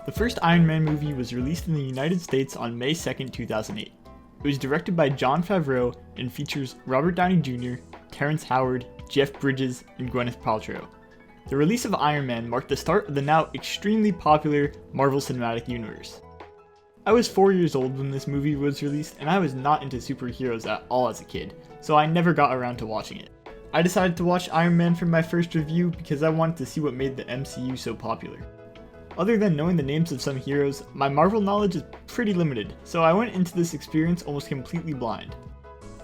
The first Iron Man movie was released in the United States on May 2nd, 2008. It was directed by Jon Favreau and features Robert Downey Jr., Terrence Howard, Jeff Bridges, and Gwyneth Paltrow. The release of Iron Man marked the start of the now extremely popular Marvel Cinematic Universe. I was 4 years old when this movie was released, and I was not into superheroes at all as a kid, so I never got around to watching it. I decided to watch Iron Man for my first review because I wanted to see what made the MCU so popular. Other than knowing the names of some heroes, my Marvel knowledge is pretty limited, so I went into this experience almost completely blind.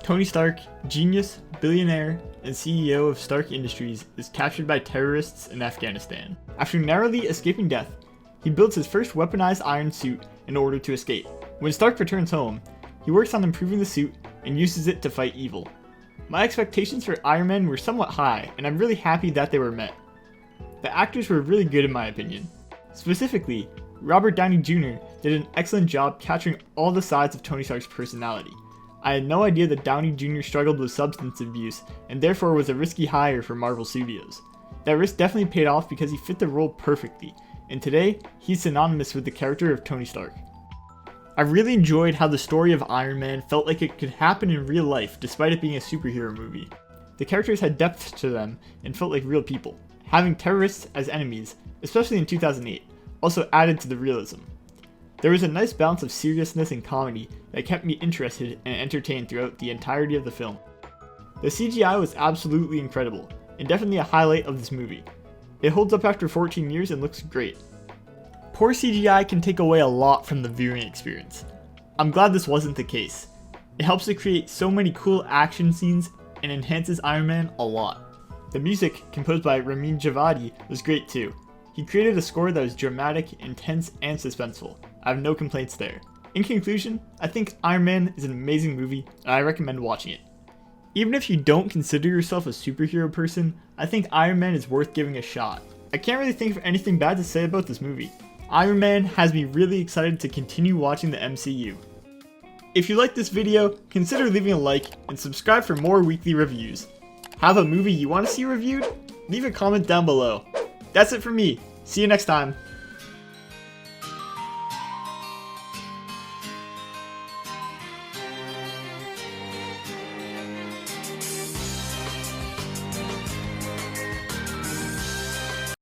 Tony Stark, genius, billionaire, and CEO of Stark Industries, is captured by terrorists in Afghanistan. After narrowly escaping death, he builds his first weaponized iron suit in order to escape. When Stark returns home, he works on improving the suit and uses it to fight evil. My expectations for Iron Man were somewhat high, and I'm really happy that they were met. The actors were really good in my opinion. Specifically, Robert Downey Jr. did an excellent job capturing all the sides of Tony Stark's personality. I had no idea that Downey Jr. struggled with substance abuse and therefore was a risky hire for Marvel Studios. That risk definitely paid off because he fit the role perfectly, and today, he's synonymous with the character of Tony Stark. I really enjoyed how the story of Iron Man felt like it could happen in real life despite it being a superhero movie. The characters had depth to them and felt like real people. Having terrorists as enemies, especially in 2008, also added to the realism. There was a nice balance of seriousness and comedy that kept me interested and entertained throughout the entirety of the film. The CGI was absolutely incredible, and definitely a highlight of this movie. It holds up after 14 years and looks great. Poor CGI can take away a lot from the viewing experience. I'm glad this wasn't the case. It helps to create so many cool action scenes and enhances Iron Man a lot. The music, composed by Ramin Djawadi, was great too. He created a score that was dramatic, intense, and suspenseful. I have no complaints there. In conclusion, I think Iron Man is an amazing movie, and I recommend watching it. Even if you don't consider yourself a superhero person, I think Iron Man is worth giving a shot. I can't really think of anything bad to say about this movie. Iron Man has me really excited to continue watching the MCU. If you liked this video, consider leaving a like and subscribe for more weekly reviews. Have a movie you want to see reviewed? Leave a comment down below. That's it for me. See you next time.